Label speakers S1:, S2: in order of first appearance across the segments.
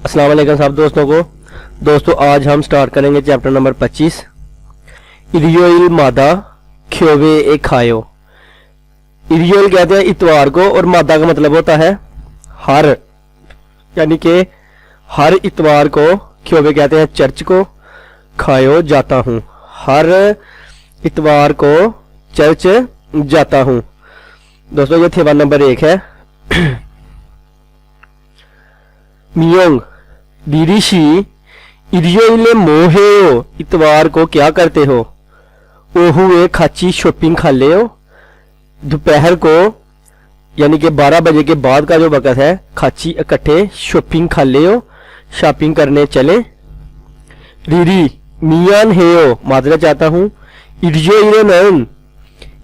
S1: अस्सलाम वालेकुम सब दोस्तों को। दोस्तों आज हम स्टार्ट करेंगे चैप्टर नंबर 25 इरियोइल मादा ख्योवे ए खायो। इरियोइल कहते हैं इतवार को और मादा का मतलब होता है हर, यानी कि हर इतवार को। ख्योवे कहते हैं चर्च को, खायो जाता हूँ, हर इतवार को चर्च जाता हूँ। दोस्तों ये थेवा नंबर 1 है। मियोंग दीरिशी इरियोइले मोहेओ, इतवार को क्या करते हो। ओहुए खाची शॉपिंग खा ले हो, दोपहर को यानी कि 12 बजे के बाद का जो वक्त है खाची इकट्ठे शॉपिंग खा ले हो, शॉपिंग करने चले। रीरी मियान हेओ, माजरा चाहता हूँ। इरियोइले नन,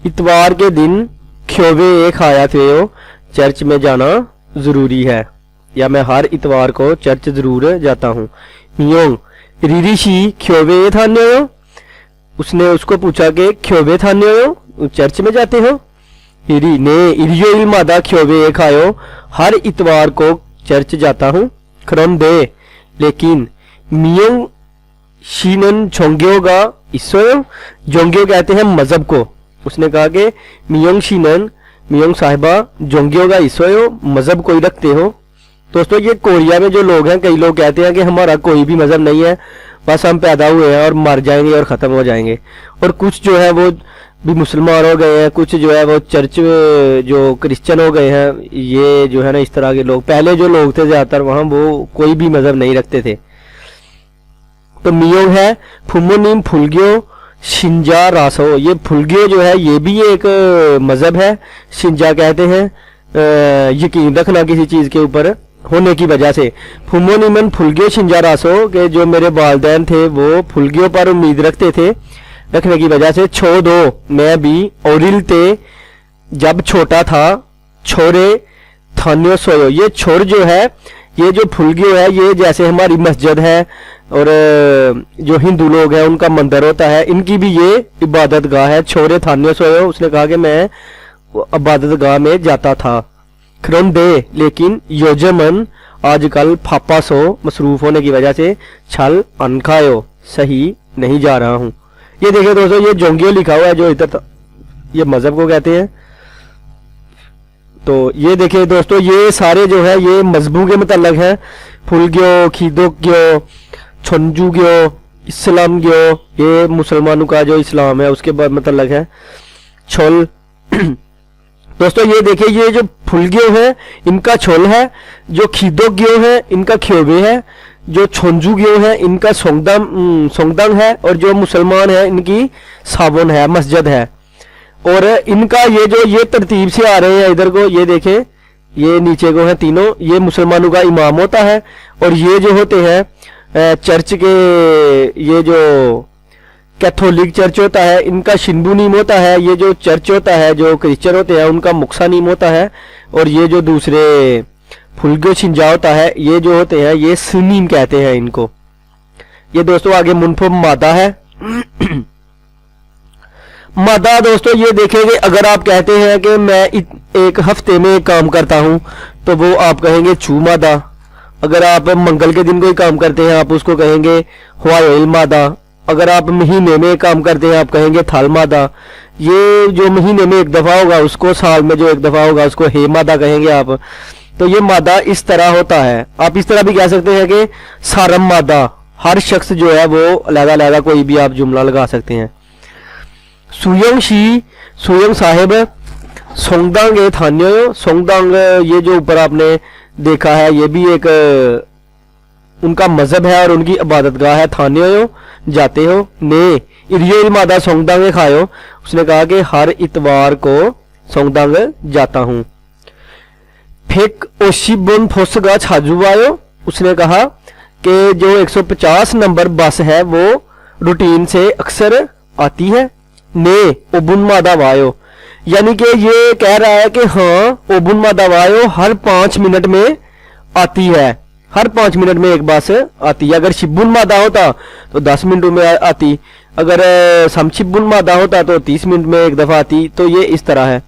S1: इतवार के दिन ख्योवे एक आया थे हो, चर्च में जाना जरूरी है, या मैं हर इतवार को चर्च जरूर जाता हूँ। मियोंग रीरीशी ख्योवे थाने हो, उसने उसको पूछा कि ख्योवे थाने हो, चर्च में जाते हो। हिरी ने इरियोइल मादा ख्योवे एक आयो, हर इतवार को चर्च जाता हूँ। खरम दे लेकिन मियोंग शीनन जोंग्योगा इसो, जोंग्यो कहते हैं मजहब को। उसने कहा कि मियोंग शीनन, मियोंग साहिबा जोंग्योगा इसो, मजहब कोई रखते हो। दोस्तों ये कोरिया में जो लोग हैं, कई लोग कहते हैं कि हमारा कोई भी मजहब नहीं है, बस हम पैदा हुए हैं और मर जाएंगे और ख़त्म हो जाएंगे। और कुछ जो है वो भी मुसलमान हो गए हैं, कुछ जो है वो चर्च जो क्रिश्चियन हो गए हैं। ये जो है ना इस तरह के लोग, पहले जो लोग थे ज़्यादातर वहाँ वो कोई भी मजहब नहीं रखते थे। तो मियोंग है फुमोनिम फुलग्यो शिंजा रासो, ये फुलग्यो जो है ये भी एक मजहब है। शिंजा कहते हैं यकीन रखना किसी चीज़ के ऊपर होने की वजह से। फुमोनिमन फुलग्यो शिंजा रासो, के जो मेरे वालदैन थे वो फुलग्यो पर उम्मीद रखते थे, रखने की वजह से। छो दो मैं भी औरिल ते, जब छोटा था, छोरे थान्यो सोयो, ये छोर जो है, ये जो फुलग्यो है, ये जैसे हमारी मस्जिद है और जो हिंदू लोग हैं उनका मंदिर होता है, इनकी भी ये इबादत गाह है। छोरे थान्यो सोयो, उसने कहा कि मैं इबादत गाह में जाता था। खरम दे लेकिन योजमन आजकल फापा सो, मसरूफ होने की वजह से, छल अनखायो, सही नहीं जा रहा हूँ। ये देखिए दोस्तों, ये जोंगियो लिखा हुआ है जो इधर, ये मजहब को कहते हैं। तो ये देखिए दोस्तों, ये सारे जो है ये मजहबों के मतलब है। फुलग्यो, खीदोग्यो, छंजुग्यो, इस्लामग्यो, ये मुसलमानों का जो इस्लाम है उसके बाद मतलब है। छोल दोस्तों ये देखिए, ये जो फुलग्यो है इनका छोल है, जो खीदोग्यो है इनका ख्योवे है, जो छोंजुग्यो है इनका सोंगदांग है, और जो मुसलमान है इनकी सावन है, मस्जिद है। और इनका ये जो ये तरतीब से आ रहे हैं इधर को, ये देखें, ये नीचे को है तीनों, ये मुसलमानों का इमाम होता है। और ये जो होते हैं चर्च के, ये जो कैथोलिक चर्च होता है इनका शिंबू नीम होता है। ये जो चर्च होता है जो क्रिश्चियन होते हैं उनका मुक्सा नीम होता है। और ये जो दूसरे फुलग्यो शिंजा होता है, ये जो होते हैं ये सुनीम कहते हैं इनको। ये दोस्तों आगे मुनफो मादा है। मादा दोस्तों ये देखेंगे, अगर आप कहते हैं कि मैं एक हफ्ते में काम करता हूं तो वो आप कहेंगे छू मादा। अगर आप मंगल के दिन कोई काम करते हैं आप उसको कहेंगे हुआइल मादा। अगर आप महीने में काम करते हैं आप कहेंगे थाल मादा। ये जो महीने में एक दफा होगा उसको, साल में जो एक दफा होगा उसको हे मादा कहेंगे आप। तो ये मादा इस तरह होता है। आप इस तरह भी कह सकते हैं कि सारम मादा, हर शख्स जो है वो अलग-अलग कोई भी आप जुमला लगा सकते हैं। सुयंग शी, सुयंग साहेब, सोंगदांग ए थान्यो, सोंगदांग ये जो ऊपर आपने देखा है ये भी एक उनका मजहब है और उनकी इबादतगाह है। थान्यो जाते हो। ने इरियोइल मादा सोंगदांग खायो, उसने कहा कि हर इतवार को सोंगदांग जाता हूँ। फेक ओशिबुन फोसगा छाजुवायो, उसने कहा कि जो 150 नंबर बस है वो रूटीन से अक्सर आती है। ने ओबुन मादा वायो, यानी कि ये कह रहा है कि हाँ ओबुन मादा वायो हर 5 मिनट में आती है, हर 5 मिनट में एक बस आती है। अगर शिबुन मादा होता तो 10 मिनटों में आती, अगर समशिबुन मादा होता तो 30 मिनट में एक दफा आती। तो ये इस तरह है।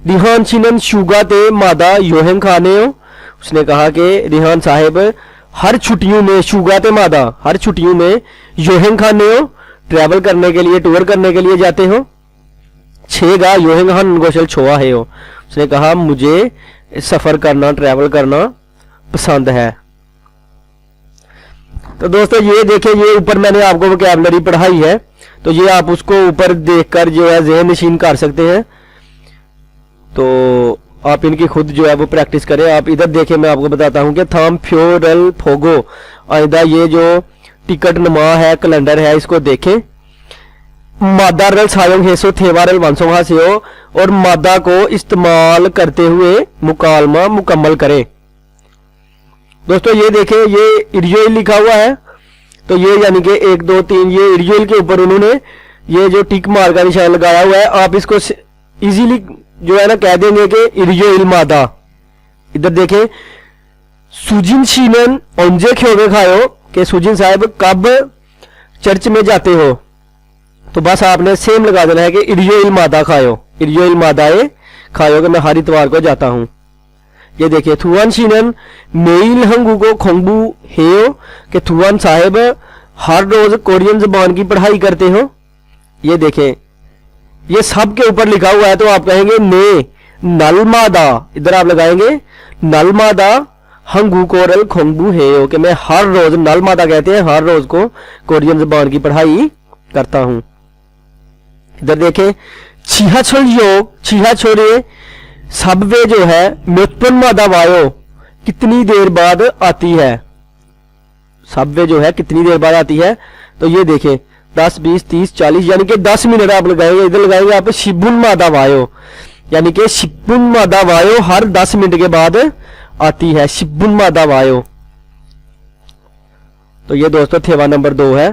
S1: रिहान शिनन शुगा ते मादा योहें खाने हो, उसने कहा कि रिहान साहिब हर छुट्टियों में शुगा ते मादा हर छुट्टियों में योहेंग खाने हो, ट्रैवल करने के लिए, टूर करने के लिए जाते हो। छेगा योहेंग हन गोशल छोआ है हो। उसने कहा मुझे सफर करना, ट्रैवल करना पसंद है। तो दोस्तों ये देखिए, ये ऊपर मैंने आपको वोकैबुलरी पढ़ाई है, तो ये आप उसको ऊपर देखकर जो है ज़हन नशीन कर सकते हैं। तो आप इनकी खुद जो है वो प्रैक्टिस करें। आप इधर देखें, मैं आपको बताता हूं कि थाम फ्योरल फोगो आइंदा, ये जो टिकट नुमा है, कैलेंडर है, इसको देखें। मादा रल सायोंग हेसो थेवारल वांसोंग हासियो, और मादा को इस्तेमाल करते हुए मुकालमा मुकम्मल करें। दोस्तों ये देखें, ये इडियोइल लिखा हुआ है, तो ये यानी कि 1 2 3 ये इडियोइल के ऊपर उन्होंने ये जो टिक मार का निशान लगाया हुआ है। आप इसको इजीली जो है ना कह देंगे कि इडियोइल मादा। इधर देखें, सुजिन शीनन ओंजे ख्योगे खायो, कि सुजिन साहब कब चर्च में जाते हो, तो बस आपने सेम लगा देना है कि इडियोइल मादा खायो, इडियोइल मादाए खायो, कि मैं हर इतवार को जाता हूं। ये देखिए, थुआन शीनन मेल हंगू को खोंगबू हेयो, कि थुआन साहेब हर रोज कोरियन जबान की पढ़ाई करते हो। ये देखें, ये सब के ऊपर लिखा हुआ है, तो आप कहेंगे ने नल मादा, इधर आप लगाएंगे नल मादा हंगू कोरल खोंगबू हेयो, कि मैं हर रोज, नल मादा कहते हैं हर रोज को कोरियन जबान की पढ़ाई करता हूं। इधर देखें, छिहा छोल योग, छिहा छोरे सब वे जो है म्युत्पन्न मादा वायो कितनी देर बाद आती है, सब वे जो है कितनी देर बाद आती है। तो ये देखें 10 20 30 40 यानी कि 10 मिनट आप लगाएंगे। इधर लगाएंगे आप शिबुन मादा वायो, यानी कि शिबुन मादा वायो हर 10 मिनट के बाद आती है, शिबुन मादा वायो। तो ये दोस्तों थेवा नंबर 2 है।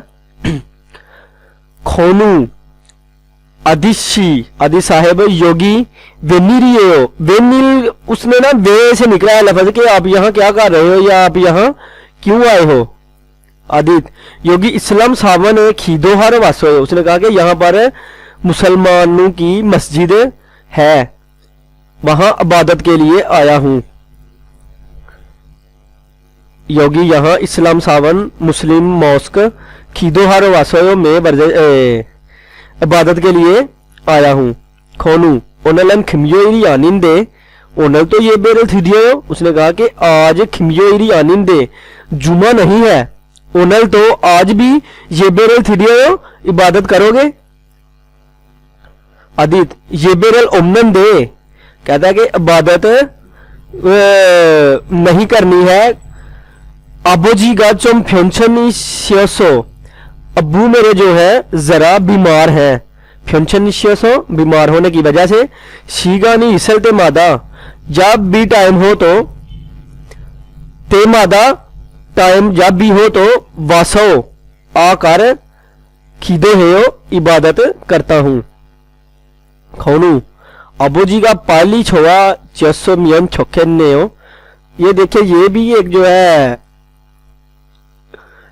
S1: खोनू अधिशी, अधि साहेब योगी वेनिरियो, वेनिल उसने ना वे से निकला है लफ्ज कि आप यहां क्या कर रहे हो या आप यहां क्यों आए हो। आदित योगी इस्लाम सावन खीदो हर वासो, उसने कहा कि यहां पर मुसलमानों की मस्जिद है, वहां इबादत के लिए आया हूं। योगी यहां इस्लाम सावन मुस्लिम मॉस्क खीदो हर वासो में इबादत के लिए आया हूं। खोनू ओनलन खिमियोइरी आनिंदे, ओनल तो ये बेरल थिदियो, उसने कहा कि आज खिमियोइरी आनिंदे जुमा नहीं है, ओनल तो आज भी ये बेरल थिदियो इबादत करोगे। आदित ये बेरल ओमनन दे, कहता है कि इबादत नहीं करनी है। अबोजी गा चुम फ्योंछनी सियोसो, अब्बू मेरे जो है जरा बीमार हैं, फ्योंछन निश्चय बीमार होने की वजह से। शीगानी इसलते मादा, जब भी टाइम हो तो, ते मादा टाइम जब भी हो तो, वासो आकर खीदो हेयो इबादत करता हूं। खोनू अबूजी का पाली छोआ 600 मियन छोखे ने हो। ये देखिए, ये भी एक जो है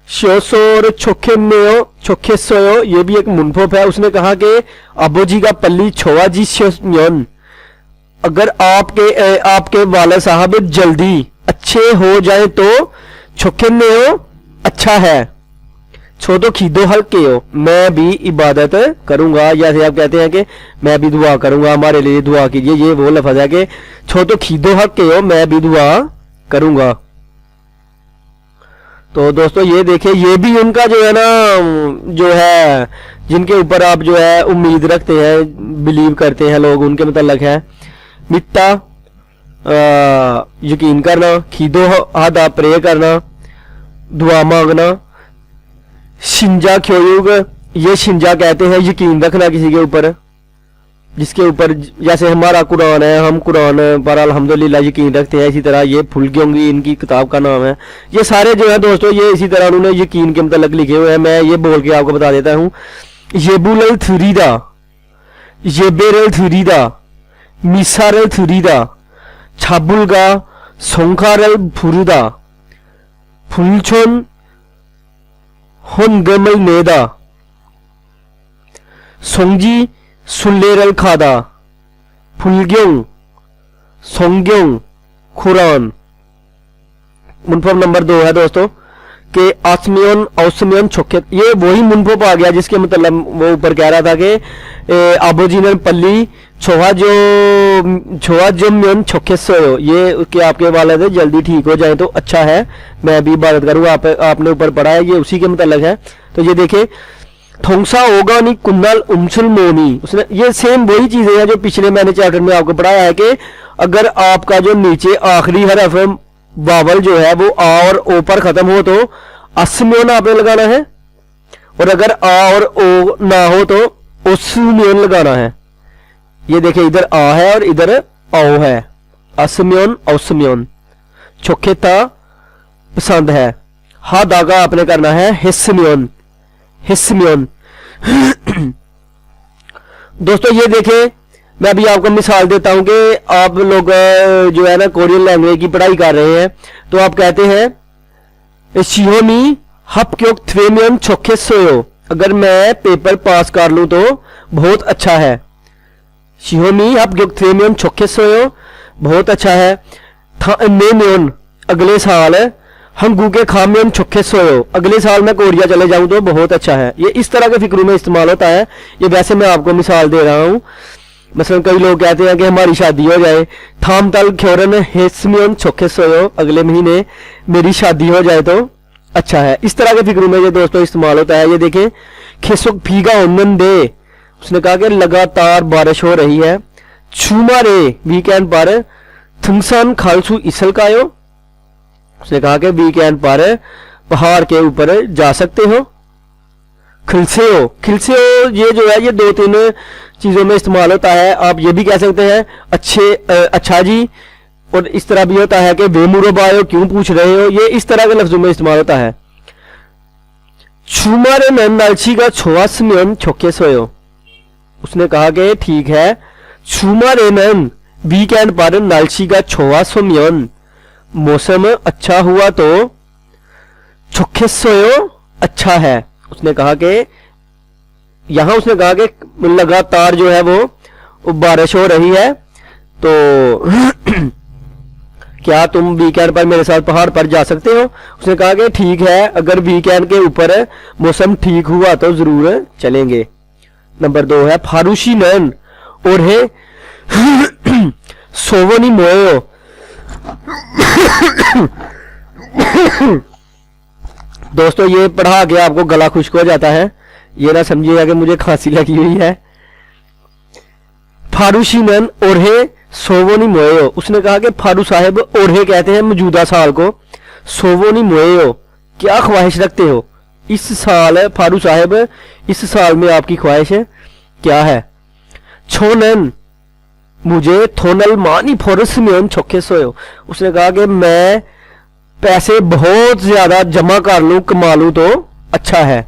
S1: शोसोर छोखे में छोखे सोयो, ये भी एक मुनफोफ है। उसने कहा कि अबोजी का पल्ली छोआ जी म्योन, अगर आपके वाला साहब जल्दी अच्छे हो जाए तो छोखे में हो अच्छा है, छो तो खीदो हल्के हो, मैं भी इबादत करूंगा। जैसे आप कहते हैं कि मैं भी दुआ करूंगा, हमारे लिए दुआ कीजिए, ये वो लफ्ज है कि छो तो खीदो हल्के हो, मैं भी दुआ करूंगा। तो दोस्तों ये देखिए, ये भी उनका जो है ना, जो है जिनके ऊपर आप जो है उम्मीद रखते हैं, बिलीव करते हैं लोग, उनके मतलब है मित्ता यकीन करना, खीदो हादा प्रे करना, दुआ मांगना। शिंजा क्योयुग, ये शिंजा कहते हैं यकीन रखना किसी के ऊपर, जिसके ऊपर जैसे हमारा कुरान है, हम कुरान पर अल्हम्दुलिल्लाह यकीन रखते हैं, इसी तरह ये फुलगोंगी इनकी किताब का नाम है। ये सारे जो है दोस्तों, ये इसी तरह उन्होंने यकीन के मतलब लिखे हुए हैं। मैं ये बोल के आपको बता देता हूँ। येबुलल थुरीदा, येबेरल थुरीदा, मिसारल थुरीदा, छाबुलगा सोंखारल फुरुदा, फुलछोन होनगमल नेदा, सोंजी सुल्लेरल खादा, फुलग्योंग सोंग्योंग कुरान, मुनफब नंबर 2 है दोस्तों कि आसमियन औसमियन छोखे, ये वही मुनफब आ गया जिसके मतलब वो ऊपर कह रहा था कि आबोजिनल पल्ली छोहा जो म्यन छोखे सोयो, ये कि आपके वालिद जल्दी ठीक हो जाए तो अच्छा है, मैं भी इबादत करूँगा। आपने ऊपर पढ़ा है, ये उसी के मतलब है। तो ये देखे थोंसा होगा नहीं कुन्नल उमसुल मोनी, उसने ये सेम वही चीजें हैं जो पिछले मैंने चैप्टर में आपको पढ़ाया है कि अगर आपका जो नीचे आखिरी हरफ वावल जो है वो आ और ओ पर खत्म हो तो अस्मियन आपने लगाना है, और अगर आ और ओ ना हो तो ओस्मियन लगाना है। ये देखिए इधर आ है और इधर आओ है, अस्मियन औस्मियन। छोखेता पसंद है, हा दागा आपने करना है हिस्मियन हिस्मियन। दोस्तों ये देखें, मैं अभी आपको मिसाल देता हूं कि आप लोग जो है ना कोरियन लैंग्वेज की पढ़ाई कर रहे हैं, तो आप कहते हैं शिहोमी हप क्योक थ्वेमियन छोखे सोयो, अगर मैं पेपर पास कर लूं तो बहुत अच्छा है। शिहोमी हप क्योक थ्वेमियन छोखे सोयो, बहुत अच्छा है। नेमियन अगले साल हंगू के खामियन छोखे सोयो, अगले साल मैं कोरिया चले जाऊं तो बहुत अच्छा है। ये इस तरह के फिक्रों में इस्तेमाल होता है। ये वैसे मैं आपको मिसाल दे रहा हूं। मसलन कई लोग कहते हैं कि हमारी शादी हो जाए, थाम तल ख्योरन हेस्मियन छोखे सोयो, अगले महीने मेरी शादी हो जाए तो अच्छा है। इस तरह के फिक्रों में ये दोस्तों इस्तेमाल होता है। ये देखें खेसुक फीगा उन्नन दे, उसने कहा कि लगातार बारिश हो रही है। छुमारे वीकेंड पर थंगसन खालसू इसल कायो, उसने कहा कि वीकेंड पर पहाड़ के ऊपर जा सकते हो। खिलसे हो ये जो है ये 2-3 चीजों में इस्तेमाल होता है। आप ये भी कह सकते हैं अच्छा जी, और इस तरह भी होता है कि बेमुरबायो क्यों पूछ रहे हो, ये इस तरह के लफ्जों में इस्तेमाल होता है। छुमारे नन नालची का छोवासमियन छोके सोयो, उसने कहा कि ठीक है। छुमारे नन वीकेंड पर नालची का छोवासमियन, मौसम अच्छा हुआ तो छोखे सोयो अच्छा है। उसने कहा कि यहां उसने कहा कि लगातार जो है वो बारिश हो रही है, तो क्या तुम वीकेंड पर मेरे साथ पहाड़ पर जा सकते हो। उसने कहा कि ठीक है, अगर वीकेंड के ऊपर मौसम ठीक हुआ तो जरूर चलेंगे। नंबर 2 है फारूशी नन और है सोवनी मोयो। दोस्तों ये पढ़ा के आपको गला खुश्क हो जाता है, ये ना समझिएगा कि मुझे खांसी लगी हुई है। फारूशी नन ओढ़े सोवोनी मोयो, उसने कहा कि फारू साहब ओढ़े कहते हैं मौजूदा साल को, सोवोनी मोयो क्या ख्वाहिश रखते हो इस साल। फारू साहब इस साल में आपकी ख्वाहिश क्या है। छोनन मुझे थोनल मानी फोरस में छोखे सोयो, उसने कहा कि मैं पैसे बहुत ज्यादा जमा कर लूं कमा लूं तो अच्छा है।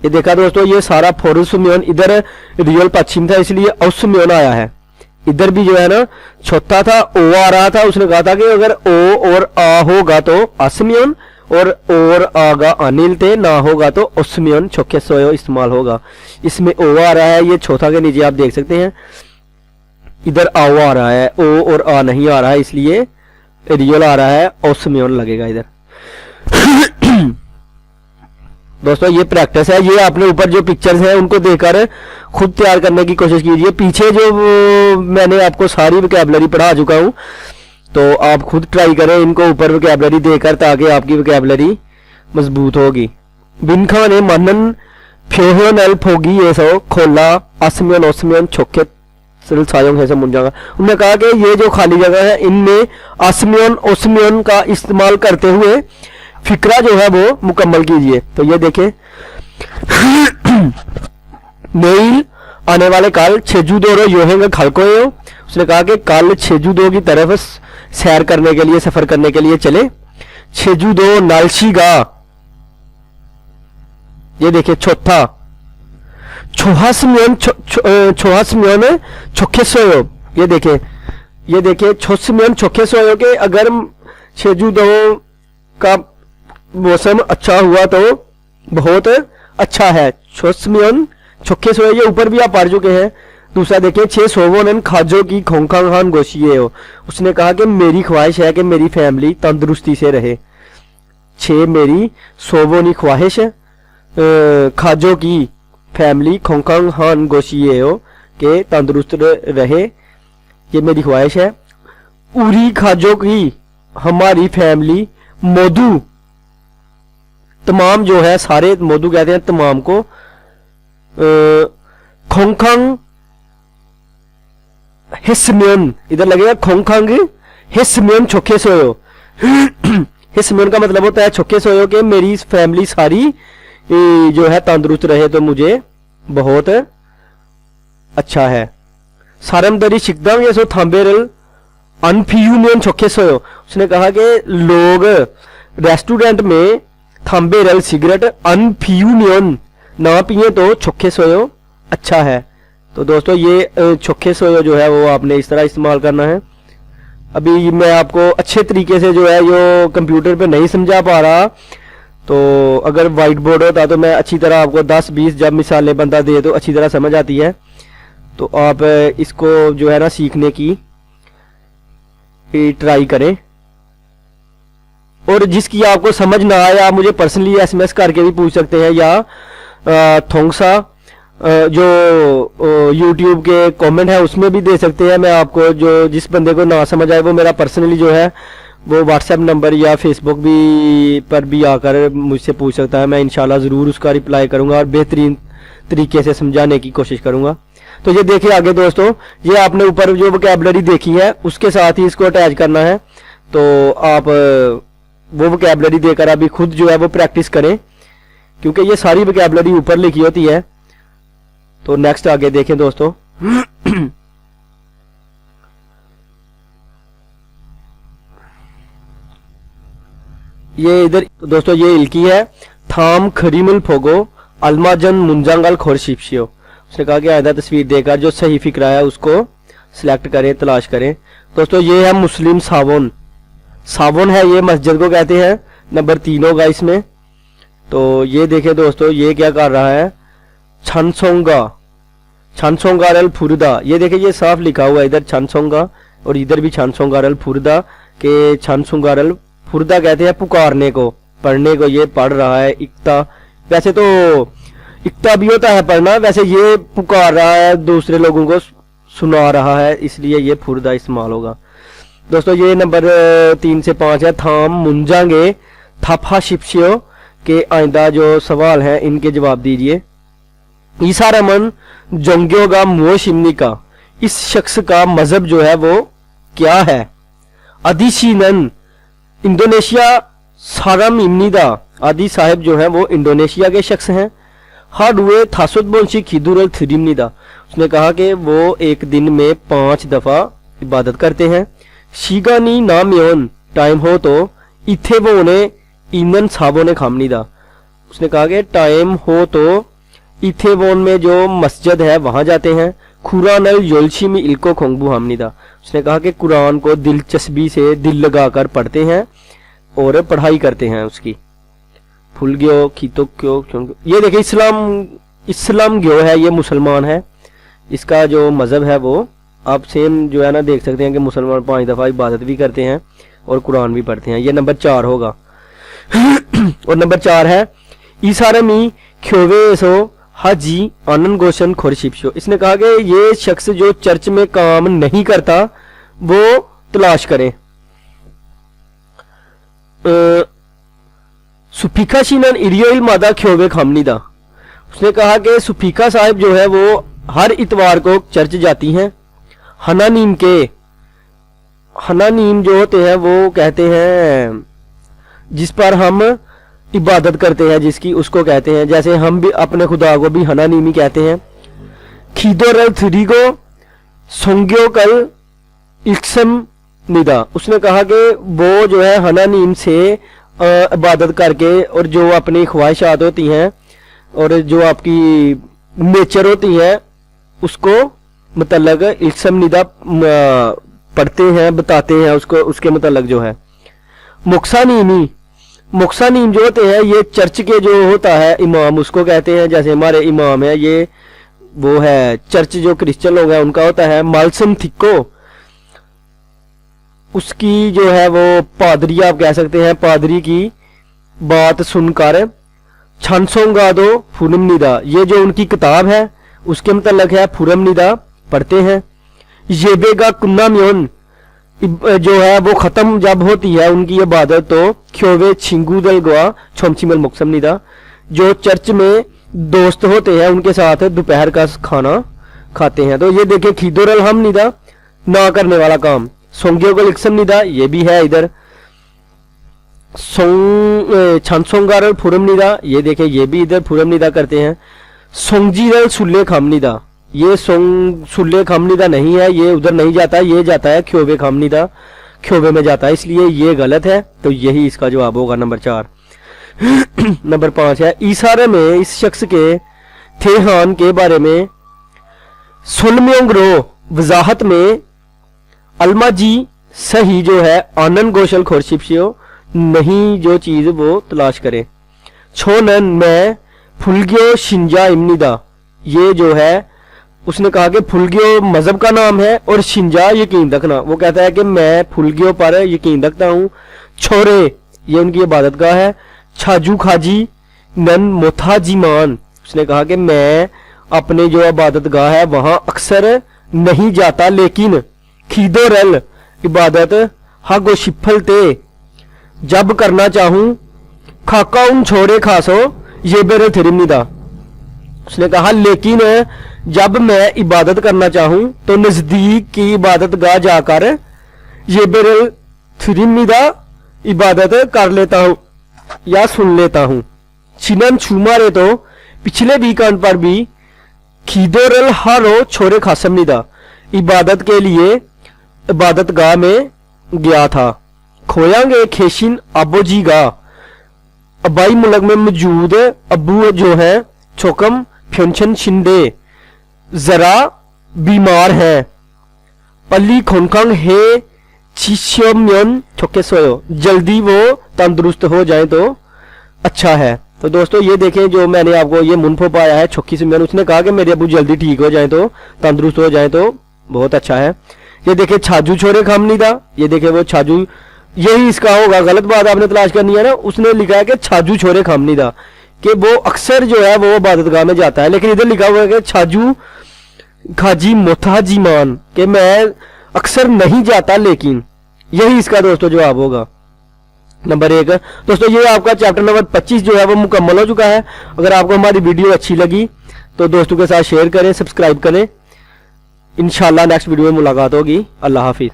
S1: ये देखा दोस्तों, ये सारा फोरसमियन इधर रियल पश्चिम था इसलिए औसमियन आया है। इधर भी जो है ना छोटा था, ओ आ रहा था, उसने कहा था कि अगर ओ और आ होगा तो असमियन, और आगा अनिल थे, ना होगा तो ओस्मियन छोखे सोयो इस्तेमाल होगा। इसमें ओ आ रहा है, ये चौथा के नीचे आप देख सकते हैं। इधर आओ आ रहा है, ओ और आ नहीं आ रहा है, इसलिए रियल आ रहा है, ओस्मियन लगेगा इधर। दोस्तों ये प्रैक्टिस है, ये आपने ऊपर जो पिक्चर्स हैं उनको देखकर खुद तैयार करने की कोशिश कीजिए। पीछे जो मैंने आपको सारी वोकैबुलरी पढ़ा चुका हूं, तो आप खुद ट्राई करें इनको ऊपर वोकैबुलरी देकर, ताकि आपकी वोकैबुलरी मजबूत होगी। बिनखा ने मनन फ्योहन एल फोगी ये सो खोला असमियन ओसमियन छोके सायों है मुंजागा। उन्होंने कहा कि ये जो खाली जगह है इनमें असमियन ओसमियन का इस्तेमाल करते हुए फिक्रा जो है वो मुकम्मल कीजिए। तो ये देखें मेल आने वाले कल छेजूदोरो योहेंगे खलकोयो, उसने कहा कि कल छेजूदो की तरफ सैर करने के लिए, सफर करने के लिए चले। छेजूदो नालशीगा, ये देखिए चौथा छोहासमियन छोहासमियन छोखे सोयो, ये देखिए छोसमियन छोखे सोयो के अगर छेजूदो का मौसम अच्छा हुआ तो बहुत अच्छा है। छोसमियन छोखे सोयो, ये ऊपर भी आप पढ़ चुके हैं। दूसरा देखिए छे सोवोनन खाजो की खोंखा खान गोशिए हो, उसने कहा कि मेरी ख्वाहिश है कि मेरी फैमिली तंदुरुस्ती से रहे। 6 मेरी सोवोनी ख्वाहिश खाजो की फैमिली खोंगखांग हान गोशिएओ के तंदुरुस्त रहे, ये मेरी ख्वाहिश है। उरी खाजो की हमारी फैमिली मोदू तमाम जो है सारे, मोदू कहते हैं तमाम को। खोंगखांग हिस्म्योन, इधर लगेगा खोंगखांग हिस्म्योन छोखे सोयो। हिस्म्योन का मतलब होता है छोखे सोयो के मेरी फैमिली सारी जो है तंदुरुस्त रहे तो मुझे बहुत अच्छा है। सारमदरी शिकदम ये सो थाम्बेरल अनफियूनियन छोखे सोयो। उसने कहा कि लोग रेस्टोरेंट में थाम्बेरल सिगरेट अनफियूनियन ना पिए तो छोखे सोयो अच्छा है। तो दोस्तों ये छोखे सोयो जो है वो आपने इस तरह इस्तेमाल करना है। अभी मैं आपको अच्छे तरीके से जो है यो कंप्यूटर पे नहीं समझा पा रहा, तो अगर वाइट बोर्ड होता तो मैं अच्छी तरह आपको 10-20 जब मिसालें बंदा दे तो अच्छी तरह समझ आती है। तो आप इसको जो है ना सीखने की ट्राई करें, और जिसकी आपको समझ ना आए आप मुझे पर्सनली एसएमएस करके भी पूछ सकते हैं, या थोंगसा जो यूट्यूब के कमेंट है उसमें भी दे सकते हैं। मैं आपको जो जिस बंदे को ना समझ आए वो मेरा पर्सनली जो है वो व्हाट्सएप नंबर या फेसबुक भी पर भी आकर मुझसे पूछ सकता है। मैं इंशाल्लाह ज़रूर उसका रिप्लाई करूंगा और बेहतरीन तरीके से समझाने की कोशिश करूंगा। तो ये देखिए आगे दोस्तों, ये आपने ऊपर जो वोकैबुलरी देखी है उसके साथ ही इसको अटैच करना है। तो आप वो वोकैबुलरी देकर अभी खुद जो है वो प्रैक्टिस करें, क्योंकि ये सारी वोकैबुलरी ऊपर लिखी होती है। तो नेक्स्ट आगे देखें दोस्तों। ये इधर दोस्तों ये इल्की है, थाम खरीमुल फोगो अलमाजन मुंजांगल खोरशिप्शियो। उसने कहा कि आयदा तस्वीर देकर जो सही फिक्रा है उसको सिलेक्ट करें, तलाश करें। दोस्तों ये है मुस्लिम सावन, सावन है ये मस्जिद को कहते हैं, नंबर 3 होगा इसमें। तो ये देखें दोस्तों ये क्या कर रहा है, छनसोंगा छनसोंगारल फुरदा। ये देखिए ये साफ लिखा हुआ है इधर छनसोंगा और इधर भी छनसोंगारल फुरदा के छनसोंगारल फुरदा कहते हैं पुकारने को, पढ़ने को। ये पढ़ रहा है इक्ता, वैसे तो इक्ता भी होता है पढ़ना, वैसे ये पुकार रहा है दूसरे लोगों को सुना रहा है, इसलिए ये फुरदा इस्तेमाल होगा। दोस्तों ये नंबर 3 से 5 है, थाम मुंजांगे थाफा शिप्शियो के आइंदा जो सवाल हैं इनके जवाब दीजिए। ईसा रहमान जोंग्योगा मुओ शिमनी का, इस शख्स का मजहब जो है वो क्या है। अदिशीनन इंडोनेशिया सारम इमनीदा, आदि साहिब जो है वो इंडोनेशिया के शख्स हैं। हाडुए थासुदबोंशी खिदुरल थ्रिमनीदा, उसने कहा कि वो एक दिन में 5 दफा इबादत करते हैं। शीगानी नामयोन टाइम हो तो इथे वो उन्हें ईनन साबो ने खामनीदा, उसने कहा कि टाइम हो तो इथेवोन में जो मस्जिद है वहां जाते हैं। खुरानल योलशी में इल्को खोंगबू हामनीदा, उसने कहा कि कुरान को दिलचस्पी से दिल लगाकर पढ़ते हैं और पढ़ाई करते हैं उसकी। फुल ग्यो खीतो क्यों, ये देखिए इस्लाम ग्यो है, ये मुसलमान है, इसका जो मजहब है वो आप सेम जो है ना देख सकते हैं कि मुसलमान 5 दफा इबादत भी करते हैं और कुरान भी पढ़ते हैं। ये नंबर 4 होगा। और नंबर 4 है ईसारमी ख्योवेसो हाजी आनंद गोशन खोरशिप्शो, इसने कहा कि ये शख्स जो चर्च में काम नहीं करता वो तलाश करें। सुफीका शीनन इरियोल मादा ख्योवे खामनीदा, उसने कहा कि सुफीका साहिब जो है वो हर इतवार को चर्च जाती हैं। हनानीम जो होते हैं वो कहते हैं जिस पर हम इबादत करते हैं जिसकी, उसको कहते हैं। जैसे हम भी अपने खुदा को भी हनानीमी कहते हैं। खीदोरल थ्रीगो सोंग्यो कल इक्सम निदा, उसने कहा कि वो जो है हनानीम से इबादत करके और जो अपनी ख्वाहिशात होती हैं और जो आपकी नेचर होती है उसको मतलब इक्सम निदा पढ़ते हैं, बताते हैं उसको, उसके मतलब जो है। मुक्सानीम जो होते हैं ये चर्च के जो होता है इमाम उसको कहते हैं। जैसे हमारे इमाम है ये वो है चर्च जो क्रिश्चियन लोग हैं उनका होता है। मालसम थिको, उसकी जो है वो पादरी आप कह सकते हैं, पादरी की बात सुनकर छानसोंगादो फुरमनिदा, ये जो उनकी किताब है उसके मतलब है फुरमनिदा पढ़ते हैं। येबेगा कुन्नाम्योन, जो है वो खत्म जब होती है उनकी इबादत तो ख्योवे छिंगूदल गुआ छोमचिमल मुक्समनिदा, जो चर्च में दोस्त होते हैं उनके साथ दोपहर का खाना खाते हैं। तो ये देखे खीदोरल हम निदा, ना करने वाला काम। सोंगियो को लिक्सम निदा, ये भी है इधर। छानसोंगारल फुरम निदा, ये देखे ये भी इधर फुरम निदा करते हैं। सोंगजीरल सुल्ले खामनिदा, ये सुल्ले खामनिदा नहीं है, ये उधर नहीं जाता, ये जाता है ख्योवे खामनिदा, ख्योवे में जाता है, इसलिए ये गलत है। तो यही इसका जवाब होगा नंबर 4। नंबर 5 है ईसारे में इस शख्स के थेहान के बारे में सुलम्योंगरो वजाहत में अलमाजी सही जो है आनंद गोशल खोरशिप्सियो नहीं जो चीज वो तलाश करें। छोनन में फुलगियो शिंजा इमनिदा, ये जो है उसने कहा कि फुलगियो मजहब का नाम है और शिंजा यकीन रखना। वो कहता है कि मैं फुलगियो पर यकीन रखता हूँ। छोरे ये उनकी इबादत गाह है। छाजू खाजी नन मोथाजीमान, उसने कहा कि मैं अपने जो इबादत गाह है वहां अक्सर नहीं जाता, लेकिन खीदोरल इबादत हागो शिफल ते जब करना चाहूं खाका उन छोरे खासो ये बेरे थिरिमनिदा, उसने कहा लेकिन जब मैं इबादत करना चाहूं तो नजदीक की इबादत गाह जाकर ये बेरे थिरिमनिदा इबादत कर लेता हूं या सुन लेता हूं। चिनन छुमारे तो पिछले वीकेंड पर भी खीदोरल हारो छोरे खासमनिदा इबादत के लिए इबादत गाह में गया था। खोयांगे खेशिन अबोजी गाह, अबाई मुल्क में मौजूद अबू जो है छोकम फ्योंशन शिंदे जरा बीमार है। पल्ली खोनकांग हे चिश्योम्योन छोके सोयो, जल्दी वो तंदुरुस्त हो जाए तो अच्छा है। तो दोस्तों ये देखें जो मैंने आपको ये मुनफो पाया है छोकी सिम्योन, उसने कहा कि मेरे अबू जल्दी ठीक हो जाए तो तंदुरुस्त हो जाए तो बहुत अच्छा है। ये देखे छाजू छोरे खामनिदा, ये देखे वो छाजू, यही इसका होगा, गलत बात आपने तलाश करनी है ना। उसने लिखा है कि छाजू छोरे खामनिदा, कि वो अक्सर जो है वो इबादतगाह में जाता है, लेकिन इधर लिखा हुआ है कि छाजू खाजी मोथाजी मान, कि मैं अक्सर नहीं जाता लेकिन, यही इसका दोस्तों जवाब होगा नंबर 1। दोस्तों ये आपका चैप्टर नंबर 25 जो है वो मुकम्मल हो चुका है। अगर आपको हमारी वीडियो अच्छी लगी तो दोस्तों के साथ शेयर करें, सब्सक्राइब करें। इंशाल्लाह नेक्स्ट वीडियो में मुलाकात होगी। अल्लाह हाफिज।